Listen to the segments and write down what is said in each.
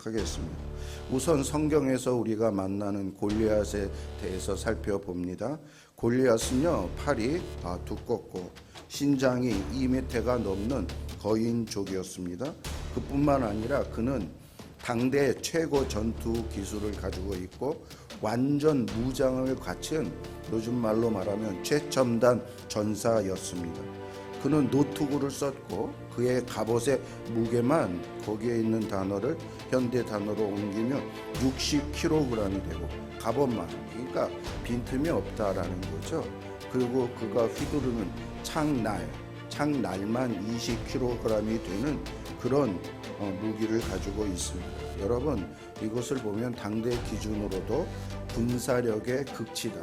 보도록 하겠습니다. 우선 성경에서 우리가 만나는 골리앗에 대해서 살펴봅니다. 골리앗은요, 팔이 두껍고 신장이 2m가 넘는 거인족이었습니다. 그뿐만 아니라 그는 당대 최고 전투 기술을 가지고 있고 완전 무장을 갖춘, 요즘 말로 말하면 최첨단 전사였습니다. 그는 노트구를 썼고 그의 갑옷의 무게만 거기에 있는 단어를 현대 단어로 옮기면 60kg이 되고, 갑옷만, 그러니까 빈틈이 없다라는 거죠. 그리고 그가 휘두르는 창날만 20kg이 되는 그런 무기를 가지고 있습니다. 여러분, 이것을 보면 당대 기준으로도 군사력의 극치다,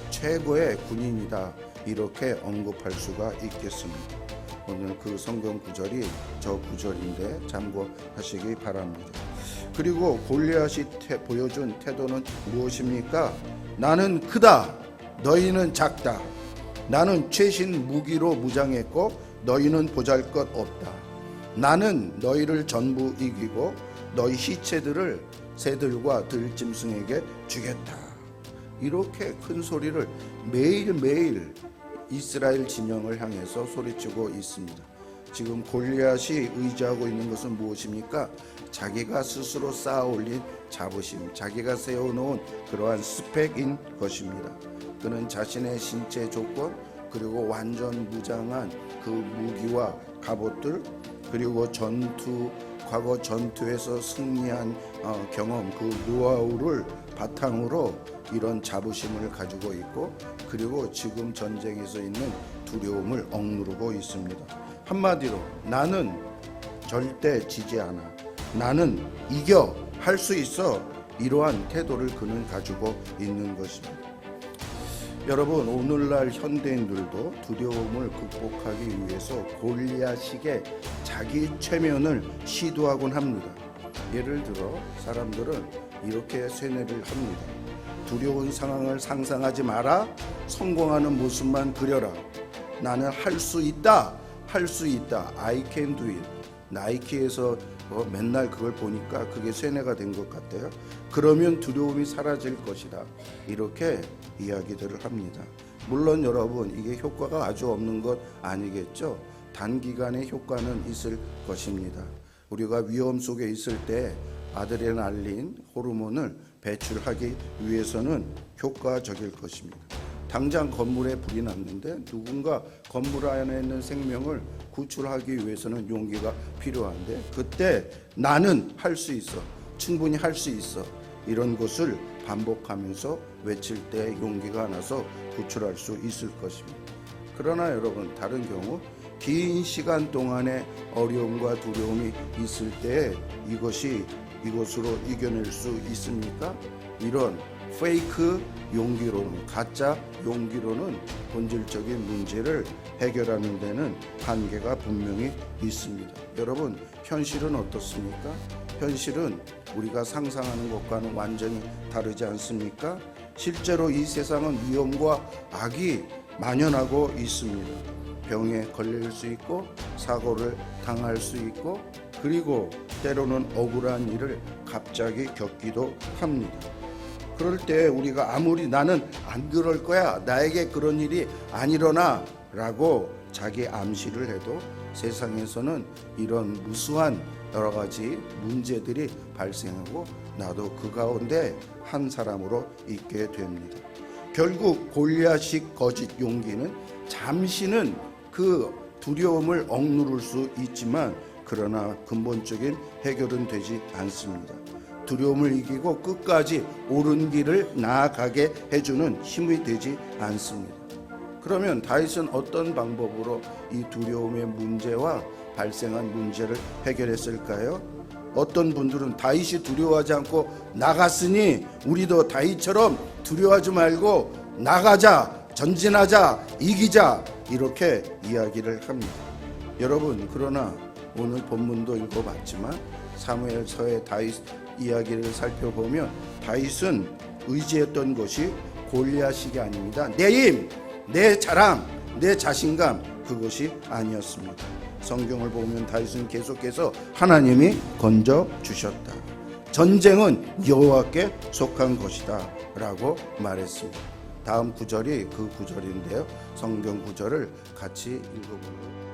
최고의 군인이다, 이렇게 언급할 수가 있겠습니다. 오늘 그 성경 구절이 저 구절인데 참고하시기 바랍니다. 그리고 골리앗이 보여준 태도는 무엇입니까? 나는 크다, 너희는 작다. 나는 최신 무기로 무장했고 너희는 보잘것없다. 나는 너희를 전부 이기고 너희 시체들을 새들과 들짐승에게 주겠다. 이렇게 큰 소리를 매일매일 이스라엘 진영을 향해서 소리치고 있습니다. 지금 골리앗이 의지하고 있는 것은 무엇입니까? 자기가 스스로 쌓아 올린 자부심, 자기가 세워놓은 그러한 스펙인 것입니다. 그는 자신의 신체 조건, 그리고 완전 무장한 그 무기와 갑옷들, 그리고 과거 전투에서 승리한 경험, 그 노하우를 바탕으로 이런 자부심을 가지고 있고, 그리고 지금 전쟁에서 있는 두려움을 억누르고 있습니다. 한마디로 나는 절대 지지 않아, 나는 이겨, 할 수 있어, 이러한 태도를 그는 가지고 있는 것입니다. 여러분, 오늘날 현대인들도 두려움을 극복하기 위해서 골리앗식의 자기 최면을 시도하곤 합니다. 예를 들어 사람들은 이렇게 세뇌를 합니다. 두려운 상황을 상상하지 마라, 성공하는 모습만 그려라. 나는 할 수 있다, 할 수 있다, I can do it. 나이키에서 맨날 그걸 보니까 그게 세뇌가 된 것 같아요. 그러면 두려움이 사라질 것이다, 이렇게 이야기들을 합니다. 물론 여러분, 이게 효과가 아주 없는 것 아니겠죠. 단기간의 효과는 있을 것입니다. 우리가 위험 속에 있을 때 아드레날린 호르몬을 배출하기 위해서는 효과적일 것입니다. 당장 건물에 불이 났는데 누군가 건물 안에 있는 생명을 구출하기 위해서는 용기가 필요한데, 그때 나는 할 수 있어, 충분히 할 수 있어, 이런 것을 반복하면서 외칠 때 용기가 나서 구출할 수 있을 것입니다. 그러나 여러분, 다른 경우 긴 시간 동안의 어려움과 두려움이 있을 때 이것으로 이겨낼 수 있습니까? 이런 페이크 용기로는, 가짜 용기로는 본질적인 문제를 해결하는 데는 한계가 분명히 있습니다. 여러분, 현실은 어떻습니까? 현실은 우리가 상상하는 것과는 완전히 다르지 않습니까? 실제로 이 세상은 위험과 악이 만연하고 있습니다. 병에 걸릴 수 있고 사고를 당할 수 있고, 그리고 때로는 억울한 일을 갑자기 겪기도 합니다. 그럴 때 우리가 아무리 나는 안 그럴 거야, 나에게 그런 일이 안 일어나 라고 자기 암시를 해도 세상에서는 이런 무수한 여러 가지 문제들이 발생하고 나도 그 가운데 한 사람으로 있게 됩니다. 결국 골리앗식 거짓 용기는 잠시는 그 두려움을 억누를 수 있지만, 그러나 근본적인 해결은 되지 않습니다. 두려움을 이기고 끝까지 옳은 길을 나아가게 해주는 힘이 되지 않습니다. 그러면 다윗은 어떤 방법으로 이 두려움의 문제와 발생한 문제를 해결했을까요? 어떤 분들은 다윗이 두려워하지 않고 나갔으니 우리도 다윗처럼 두려워하지 말고 나가자, 전진하자, 이기자, 이렇게 이야기를 합니다. 여러분, 그러나 오늘 본문도 읽어봤지만 사무엘서의 다윗 이야기를 살펴보면 다윗은 의지했던 것이 골리앗식이 아닙니다. 내 힘, 내 자랑, 내 자신감, 그것이 아니었습니다. 성경을 보면 다윗은 계속해서 하나님이 건져 주셨다, 전쟁은 여호와께 속한 것이다 라고 말했습니다. 다음 구절이 그 구절인데요. 성경 구절을 같이 읽어보도록